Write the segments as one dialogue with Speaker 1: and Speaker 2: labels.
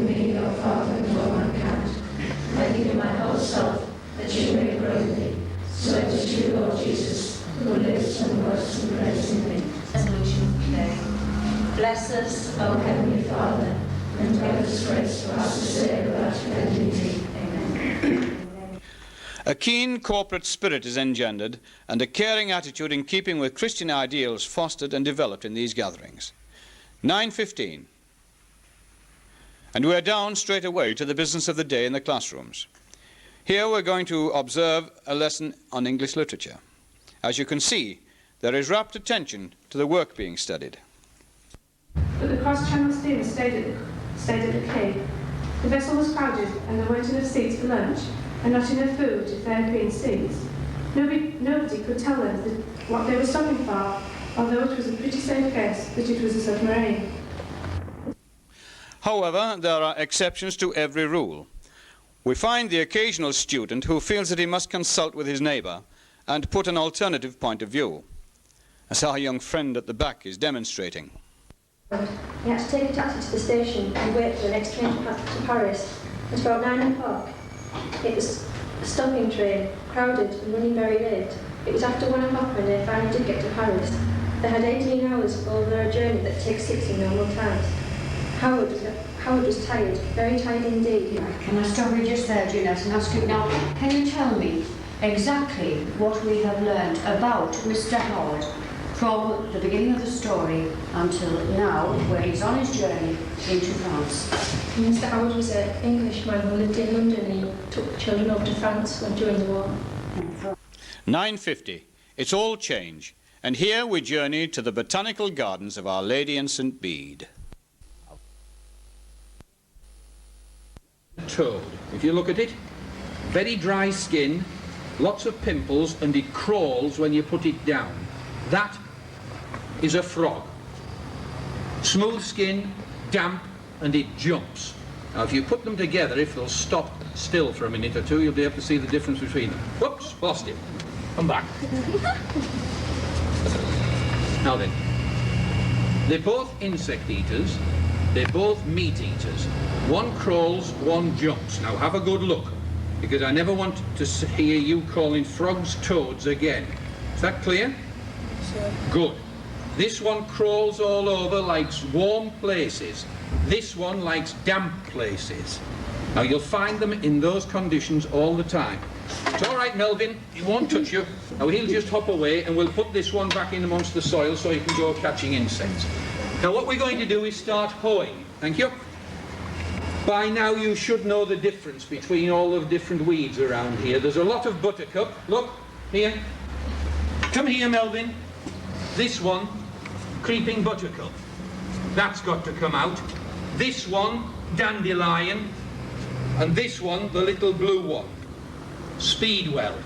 Speaker 1: with me, your Father, and all mankind. I give you my whole self, that you may grow in me, so it is you, Lord Jesus, who lives and works and reigns in me. Resolution today. Bless us, O Heavenly Father, and grant us grace for us to say without offending thee. Amen.
Speaker 2: A keen corporate spirit is engendered, and a caring attitude in keeping with Christian ideals fostered and developed in these gatherings. 9:15. And we're down straight away to the business of the day in the classrooms. Here we're going to observe a lesson on English literature. As you can see, there is rapt attention to the work being studied.
Speaker 3: But the cross-channel steamer stayed at the quay. The vessel was crowded and there weren't enough seats for lunch, and not enough food if there had been seats. Nobody could tell them what they were stopping for, although it was a pretty safe guess that it was a submarine.
Speaker 2: However, there are exceptions to every rule. We find the occasional student who feels that he must consult with his neighbour and put an alternative point of view, as our young friend at the back is demonstrating.
Speaker 4: We had to take a taxi to the station and wait for the next train to Paris. At about 9 o'clock. It was a stopping train, crowded and running very late. It was after 1 o'clock when they finally did get to Paris. They had 18 hours over a journey that takes 6 in normal times. Howard was tired, very tired indeed.
Speaker 5: Can I stop you just there, Jeanette, and ask you now, can you tell me exactly what we have learned about Mr. Howard from the beginning of the story until now, where he's on his journey into France?
Speaker 4: Mr. Howard was an Englishman who lived in London. He took children over to France during the war.
Speaker 2: 9:50. It's all change. And here we journey to the botanical gardens of Our Lady in St. Bede.
Speaker 6: Toad, if you look at it, very dry skin, lots of pimples, and it crawls when you put it down. That is a frog. Smooth skin, damp, and it jumps. Now if you put them together, if they'll stop still for a minute or two, you'll be able to see the difference between them. Whoops, lost it. Come back. Now then, they're both insect eaters, they're both meat eaters. One crawls, one jumps. Now have a good look, because I never want to hear you calling frogs toads again. Is that clear? Sure. Good. This one crawls all over, likes warm places. This one likes damp places. Now you'll find them in those conditions all the time. It's all right, Melvin, he won't touch you. Now he'll just hop away and we'll put this one back in amongst the soil so he can go catching insects. Now what we're going to do is start hoeing. Thank you. By now you should know the difference between all the different weeds around here. There's a lot of buttercup. Look, here. Come here, Melvin. This one, creeping buttercup. That's got to come out. This one, dandelion. And this one, the little blue one, speedwell.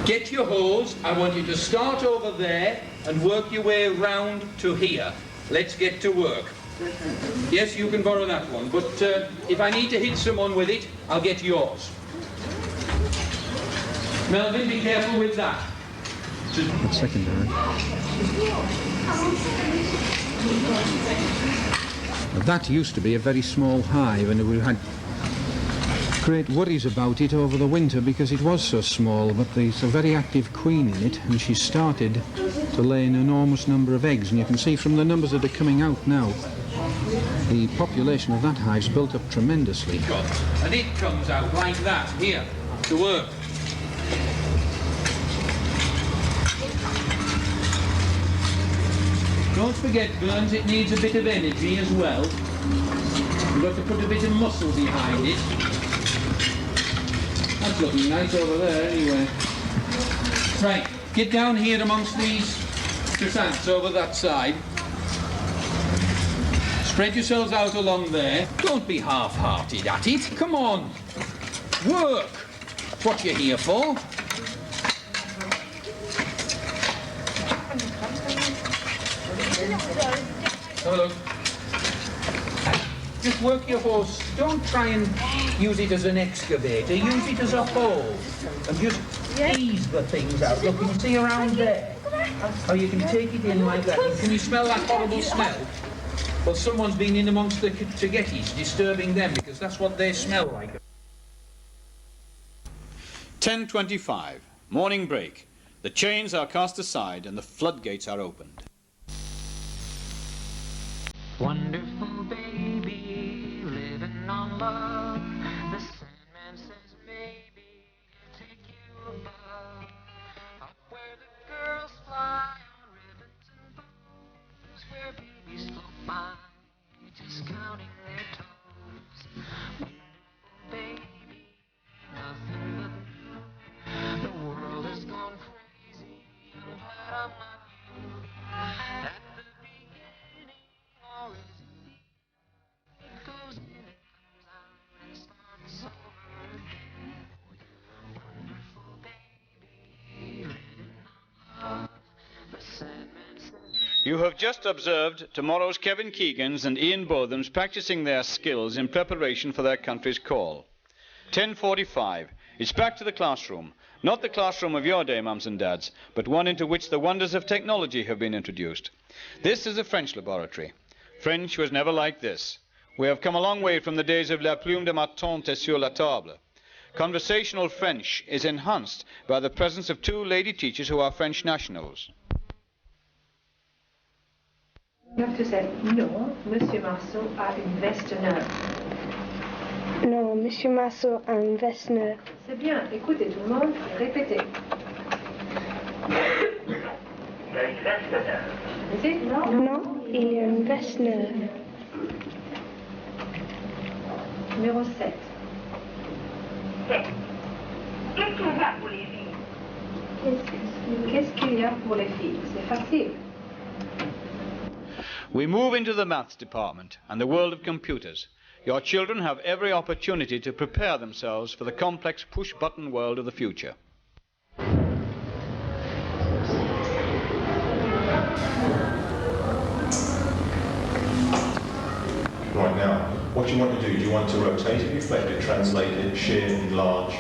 Speaker 6: Get your hose. I want you to start over there and work your way round to here. Let's get to work. Yes, you can borrow that one, but if I need to hit someone with it, I'll get yours. Melvin, be careful with that.
Speaker 7: That's secondary. That used to be a very small hive, and we had great worries about it over the winter because it was so small, but there's a very active queen in it, and she started to lay an enormous number of eggs, and you can see from the numbers that are coming out now, the population of that hive's built up tremendously.
Speaker 6: And it comes out like that, here, to work. Don't forget, Burns, it needs a bit of energy as well. You've got to put a bit of muscle behind it. That's looking nice over there, anyway. Right, get down here amongst these chrysanthemums over that side. Spread yourselves out along there. Don't be half-hearted at it. Come on. Work. That's what you're here for. Have a look. Just work your hose. Don't try and use it as an excavator. Use it as a hoe. And just ease the things out. Look, you can see around there. How you can take it in like that. Can you smell that horrible smell? Well, someone's been in amongst the Tagettis, disturbing them, because that's what they smell like.
Speaker 2: 10:25, morning break. The chains are cast aside and the floodgates are opened.
Speaker 8: Wonderful baby, living on love. The Sandman says maybe he'll take you above, up where the girls fly on ribbons and bows, where babies float by, just counting their toes. Wonderful baby, nothing but new. The world has gone crazy. I'm glad I'm not you. At the beginning, all is it goes in and comes out and starts over again. Wonderful baby, living on love. The Sandman says.
Speaker 2: You have just observed tomorrow's Kevin Keegans and Ian Bothams practicing their skills in preparation for their country's call. 10:45. It's back to the classroom. Not the classroom of your day, mums and dads, but one into which the wonders of technology have been introduced. This is a French laboratory. French was never like this. We have come a long way from the days of la plume de ma tante sur la table. Conversational French is enhanced by the presence of two lady teachers who are French nationals.
Speaker 3: You have to say, no, Monsieur Marceau a une veste neuve.
Speaker 9: Non, Monsieur Marceau a une veste neuve.
Speaker 3: C'est bien, écoutez tout le monde, répétez. Vas-y, non.
Speaker 9: Non, il a une veste neuve.
Speaker 3: Numéro 7.
Speaker 1: Qu'est-ce qu'il y a pour les filles?
Speaker 3: Qu'est-ce qu'il y a pour les filles? C'est facile.
Speaker 2: We move into the maths department and the world of computers. Your children have every opportunity to prepare themselves for the complex push-button world of the future.
Speaker 10: Right, now, what do you want to do? Do you want to rotate it, reflect it, translate it, share, enlarge,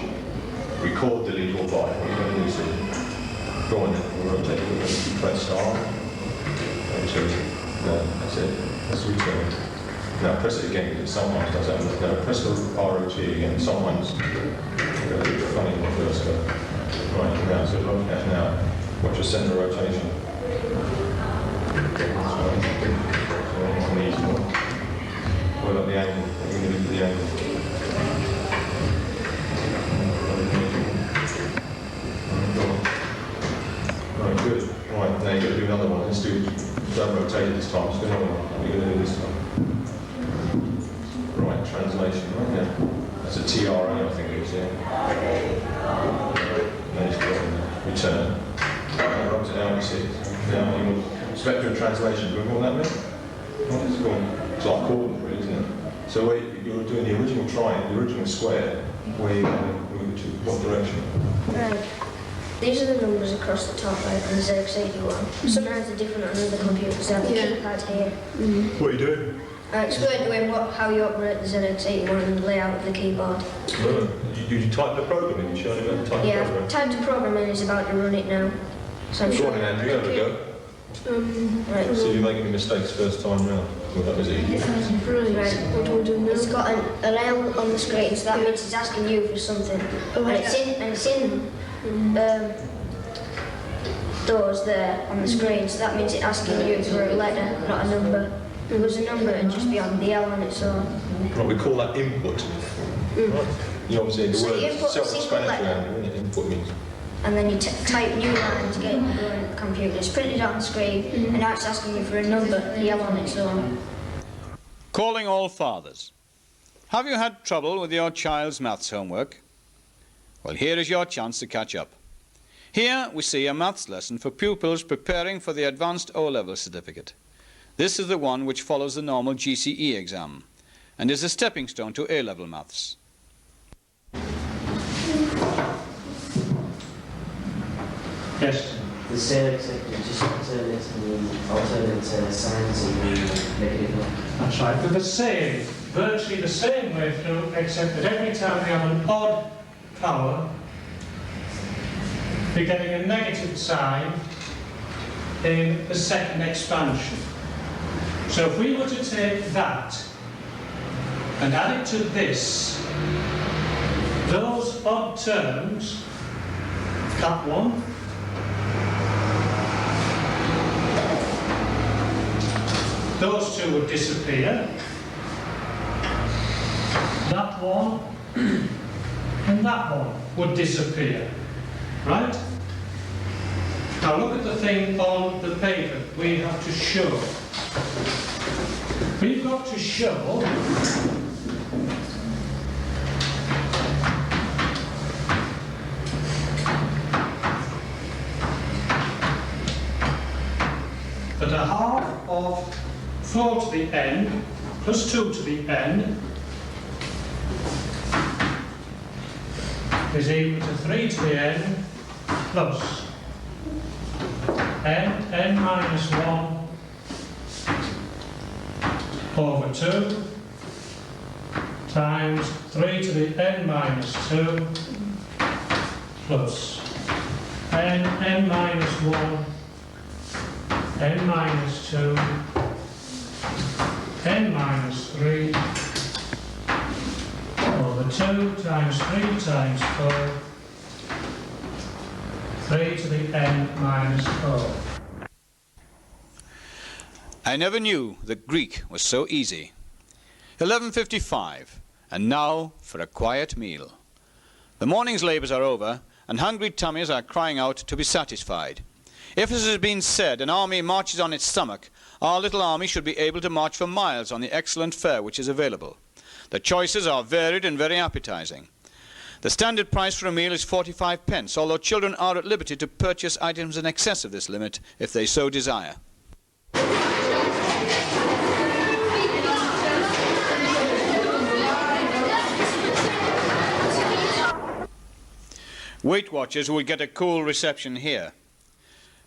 Speaker 10: record, delete, or buy? What are you going to do, Steve? Go on then, we'll rotate it. Press star. No, that's it. That's return. Now press it again, because sometimes does that. Now press the ROT again. Sometimes it's a bit funny when it first goes. Right, now, so look at now. Watch your center rotation. That's an easy one. What about the angle? What are you going to do for the angle? Right, good. Right, now you've got to do another one. Let's do, don't rotate it this time, let's do another one. What are you going to do this time? Right, translation, right, yeah. That's a TRA, I think it is, yeah. Now just go on there. Return. Rubs it out, you see. Now you will spectrum translation. Do you remember what that meant? Right, it's gone. It's like coordinate, really, isn't it? So where you're doing the original triangle, the original square, where you're going to move to what direction?
Speaker 4: Right. These are the numbers across the top right on the ZX81. Sometimes they're different on other computers. They have the keypad here.
Speaker 10: What are you doing?
Speaker 4: I explained to him how you operate the ZX81 and the layout of the keyboard.
Speaker 10: You type the program in, you showed him how to type the program?
Speaker 4: Yeah, typed the program and he's about to run it now. So I'm
Speaker 10: Go on, Andrew, have a go.
Speaker 4: Right.
Speaker 10: So you're making mistakes first time round. Well, that was easy.
Speaker 4: Right. What do we do now? It's got an L on the screen, so that means it's asking you for something. And it's in doors there on the screen, so that means it's asking you for a letter, not a number. If it was a number, it'd just be on the L on it, so...
Speaker 10: Right, we call that input. Right. You obviously the
Speaker 4: So
Speaker 10: word
Speaker 4: you input a single
Speaker 10: self-explanatory,
Speaker 4: letter.
Speaker 10: Andrew, isn't it? Input means.
Speaker 4: And then you type new line to get it going on the computer. It's printed on the screen, and now it's asking you for a number, the L on it, so...
Speaker 2: Calling all fathers. Have you had trouble with your child's maths homework? Well, here is your chance to catch up. Here we see a maths lesson for pupils preparing for the Advanced O-Level certificate. This is the one which follows the normal GCE exam and is a stepping stone to A-level maths.
Speaker 11: Yes.
Speaker 12: The sale executive just alternate signs and make it equal.
Speaker 11: That's right. They're the same, virtually the same way through, except that every time we have an odd power, we're getting a negative sign in the second expansion. So if we were to take that and add it to this, those odd terms, that one, those two would disappear, that one and that one would disappear, right? Now look at the thing on the paper we have to show. We've got to show that a half of 4 to the n plus 2 to the n is equal to 3 to the n plus n minus 1 over 2 times 3 to the n minus 2 plus n minus 1 n minus 2 n minus 3 over 2 times 3 times 4 3 to the n minus 4.
Speaker 2: I never knew that Greek was so easy. 11:55, and now for a quiet meal. The morning's labours are over, and hungry tummies are crying out to be satisfied. If, as has been said, an army marches on its stomach, our little army should be able to march for miles on the excellent fare which is available. The choices are varied and very appetizing. The standard price for a meal is 45 pence, although children are at liberty to purchase items in excess of this limit if they so desire. Weight Watchers will get a cool reception here.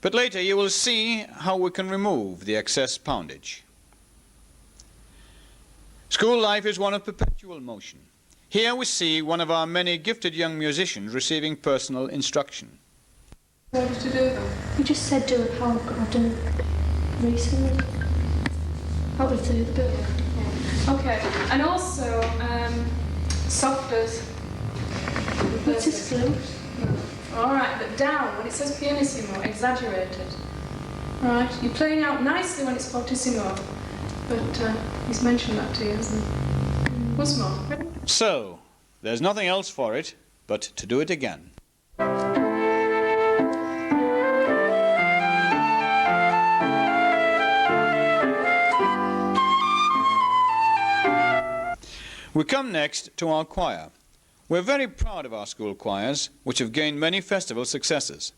Speaker 2: But later you will see how we can remove the excess poundage. School life is one of perpetual motion. Here we see one of our many gifted young musicians receiving personal instruction.
Speaker 3: What did you do then?
Speaker 4: You just said do it how I've done it recently. Out of the book.
Speaker 3: Okay, and also, softers.
Speaker 4: What's his flute?
Speaker 3: Alright, but down, when it says pianissimo, exaggerated. Right, you're playing out nicely when it's fortissimo, but he's mentioned that to you, hasn't he? Once more.
Speaker 2: So, there's nothing else for it but to do it again. We come next to our choir. We're very proud of our school choirs, which have gained many festival successes.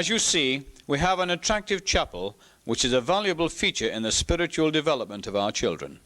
Speaker 2: As you see, we have an attractive chapel, which is a valuable feature in the spiritual development of our children.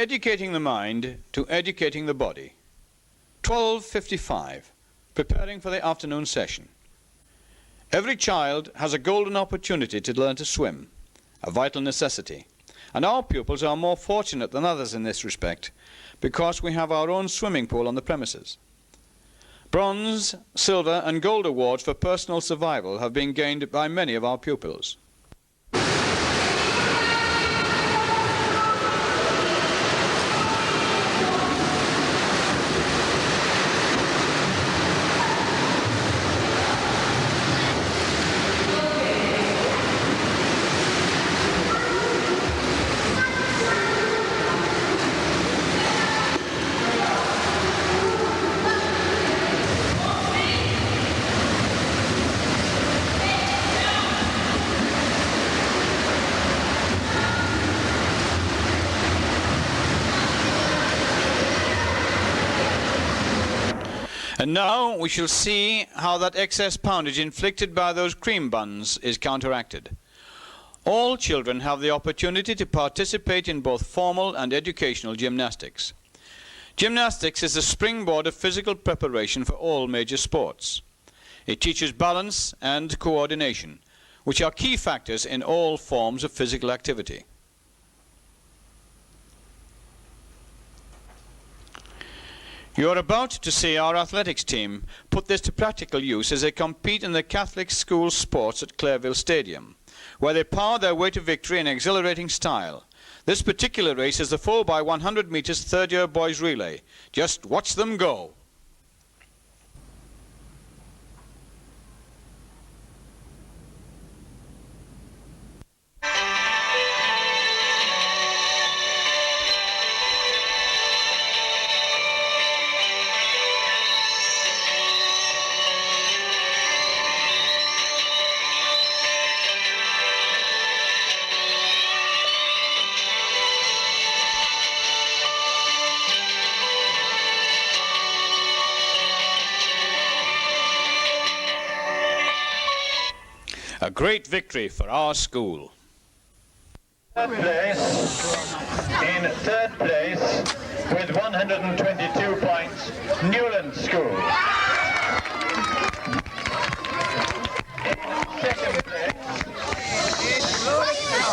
Speaker 2: educating the mind to educating the body. 12:55, preparing for the afternoon session. Every child has a golden opportunity to learn to swim, a vital necessity, and our pupils are more fortunate than others in this respect because we have our own swimming pool on the premises. Bronze, silver and gold awards for personal survival have been gained by many of our pupils. And now we shall see how that excess poundage inflicted by those cream buns is counteracted. All children have the opportunity to participate in both formal and educational gymnastics. Gymnastics is the springboard of physical preparation for all major sports. It teaches balance and coordination, which are key factors in all forms of physical activity. You are about to see our athletics team put this to practical use as they compete in the Catholic school sports at Clareville Stadium, where they power their way to victory in exhilarating style. This particular race is the 4x100 meters third-year boys relay. Just watch them go. A great victory for our school.
Speaker 13: In third place, with 122 points, Newland School.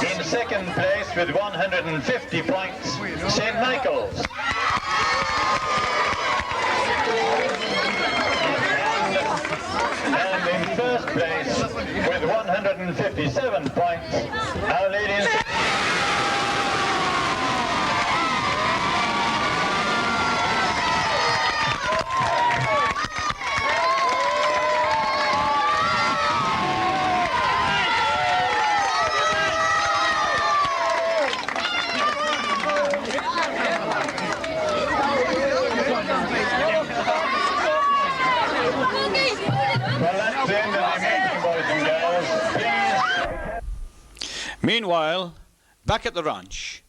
Speaker 13: In second place, with 150 points, St. Michael's. And in first place, with 157 points, Our Lady's.
Speaker 2: Meanwhile, back at the ranch,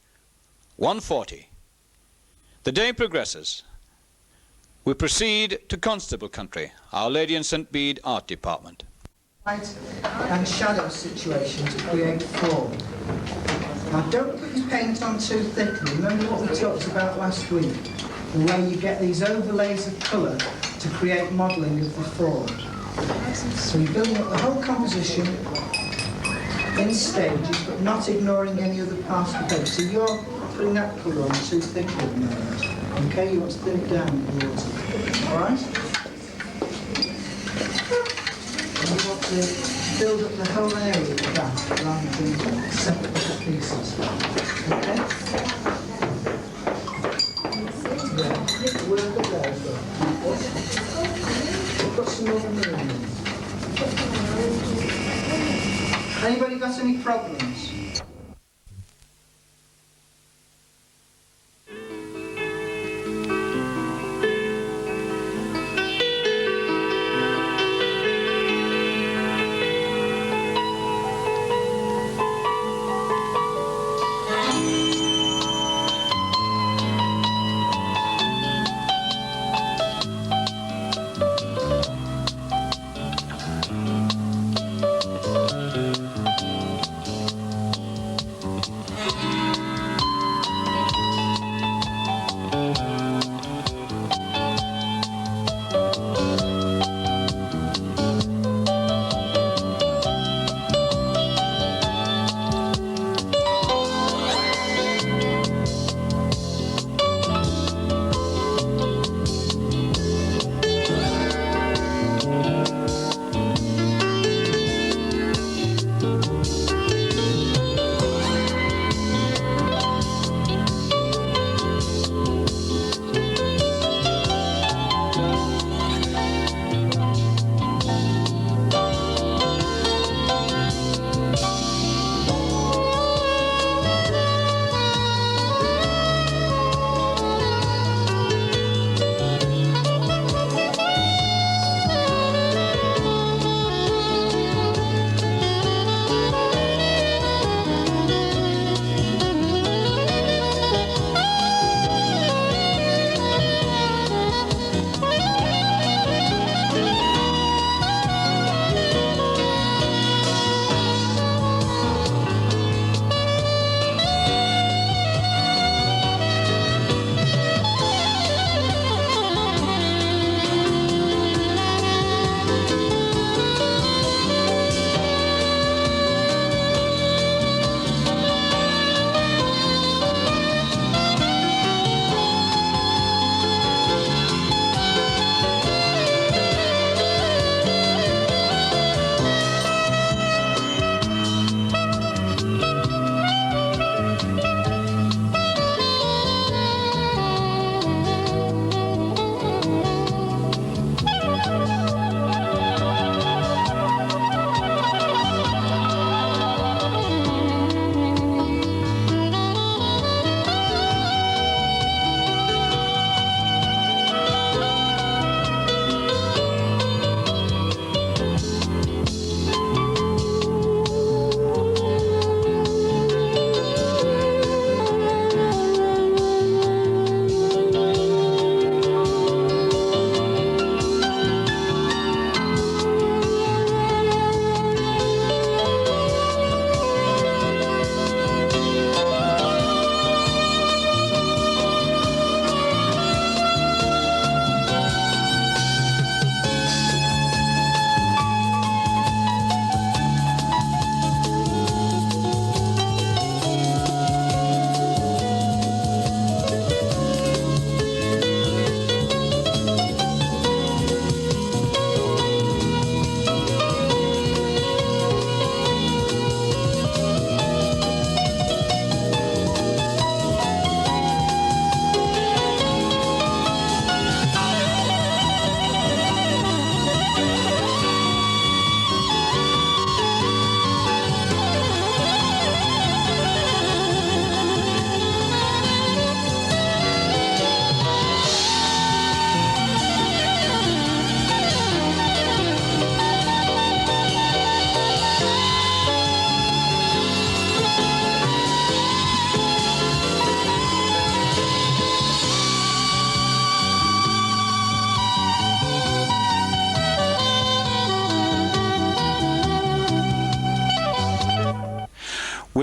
Speaker 2: 1:40. The day progresses. We proceed to Constable Country, Our Lady in St. Bede Art Department.
Speaker 14: Light and shadow situation to create form. Now don't put your paint on too thickly. Remember what we talked about last week, the way you get these overlays of colour to create modelling of the form. So you're building up the whole composition in stages, but not ignoring any other parts of the paper. So you're putting that colour on too thickly at the moment. Okay, you want to thin it down in the water. Alright? And you want to build up the whole area of the back rather than separate little pieces. Okay? Yeah, work up there as well. We've got some more maroon. Anybody got any problems?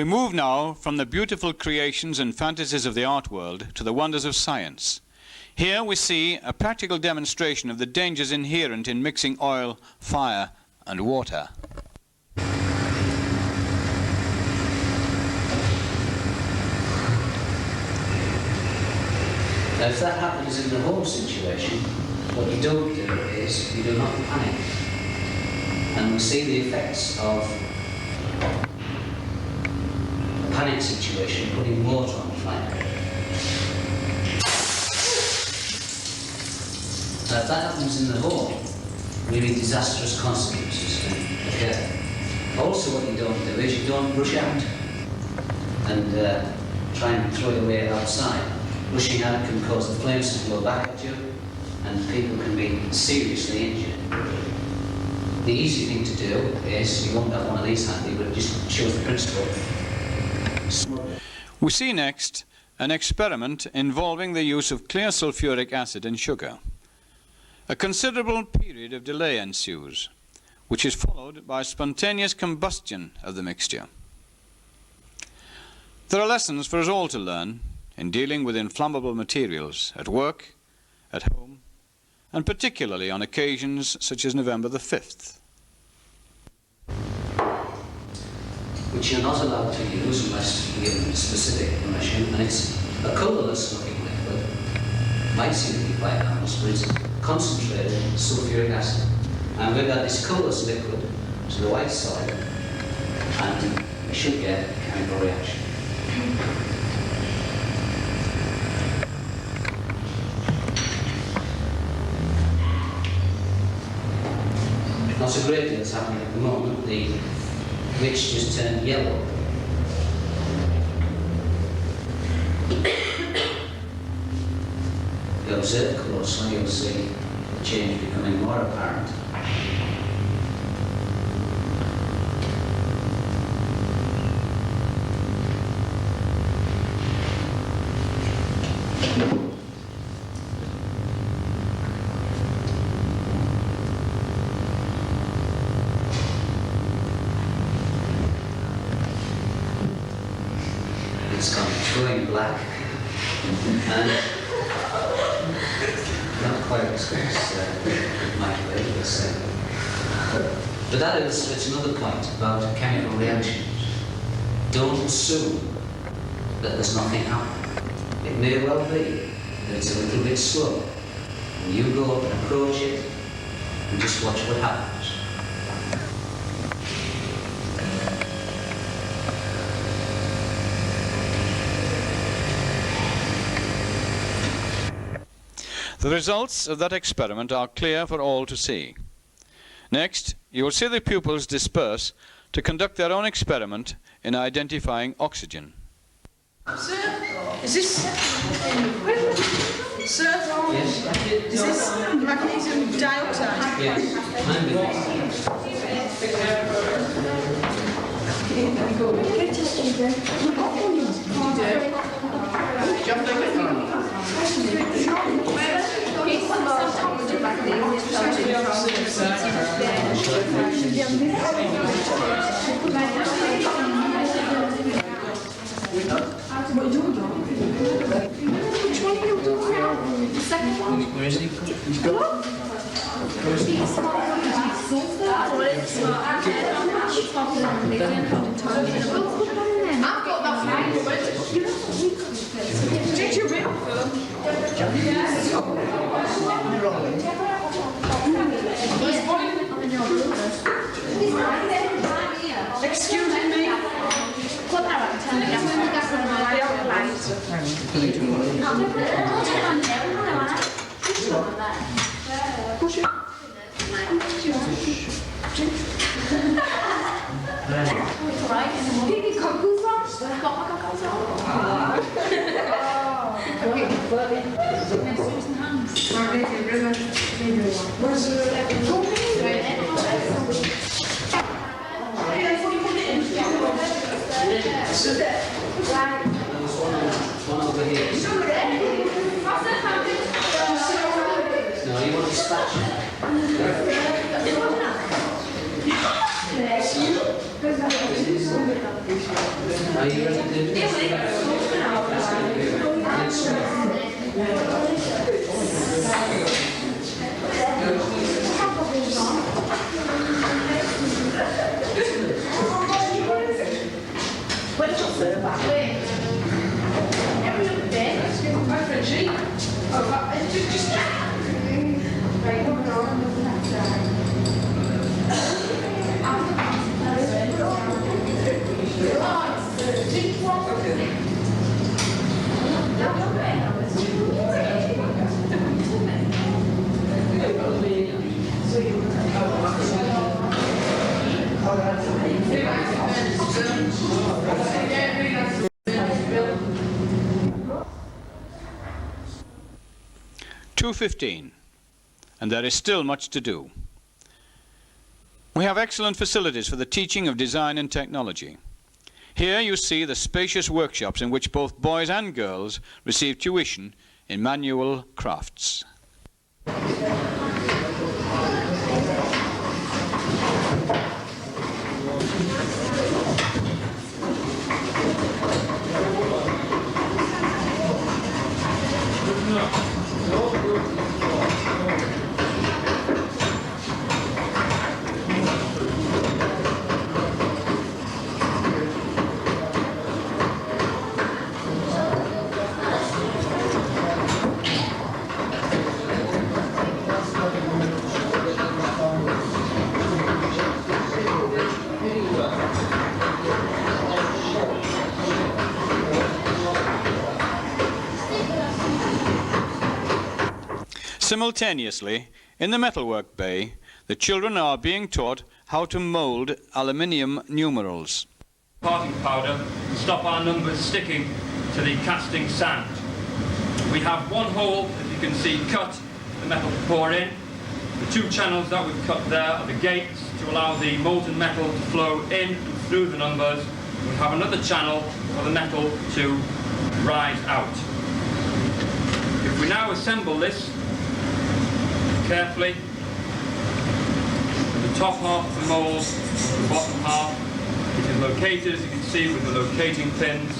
Speaker 2: We move now from the beautiful creations and fantasies of the art world to the wonders of science. Here we see a practical demonstration of the dangers inherent in mixing oil, fire, and water.
Speaker 15: Now, if that happens in the home situation, what you don't do is you do not panic. And we see the effects of a panic situation, putting water on the flame. Now, if that happens in the home, really disastrous consequences can occur. Also, what you don't do is you don't rush out and try and throw it away outside. Rushing out can cause the flames to blow back at you, and people can be seriously injured. The easy thing to do is, you won't have one of these handy, but it just shows the principle.
Speaker 2: We see next an experiment involving the use of clear sulfuric acid and sugar. A considerable period of delay ensues, which is followed by spontaneous combustion of the mixture. There are lessons for us all to learn in dealing with inflammable materials at work, at home, and particularly on occasions such as November the 5th.
Speaker 15: Which you're not allowed to use unless given specific permission, and it's a colourless looking liquid. Might seem to be quite harmless, but it's concentrated sulfuric acid. And we've got this colourless liquid to the white soil, and we should get a chemical reaction. Not a great deal is happening at the moment. The mixture's turned yellow. If you observe closely, you'll see the change becoming more apparent. It's going black, and not quite as good as it might be, but that illustrates another point about chemical reactions. Don't assume that there's nothing happening. It may well be that it's a little bit slow, and you go up and approach it and just watch what happens.
Speaker 2: The results of that experiment are clear for all to see. Next, you will see the pupils disperse to conduct their own experiment in identifying oxygen.
Speaker 16: Sir, is this... Sir, is this magnesium dioxide?
Speaker 15: Yes,
Speaker 16: Which one are you doing? The second one?
Speaker 12: Where is he? He's gone. Where is he?
Speaker 16: I've got that for you. Did you ring Excuse me. Push it.
Speaker 15: One over here. No, you want to dispatch it. Are you ready to do
Speaker 2: .215, and there is still much to do. We have excellent facilities for the teaching of design and technology. Here you see the spacious workshops in which both boys and girls receive tuition in manual crafts. Simultaneously, in the metalwork bay, the children are being taught how to mould aluminium numerals.
Speaker 17: Parting powder to stop our numbers sticking to the casting sand. We have one hole, as you can see, cut, the metal to pour in. The two channels that we've cut there are the gates to allow the molten metal to flow in and through the numbers. We have another channel for the metal to rise out. If we now assemble this carefully, the top half of the mould, the bottom half, it is located, as you can see, with the locating pins.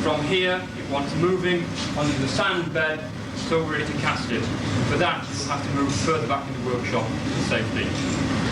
Speaker 17: From here, it wants moving onto the sand bed, so we're ready to cast it. For that, you'll have to move further back in the workshop for safety.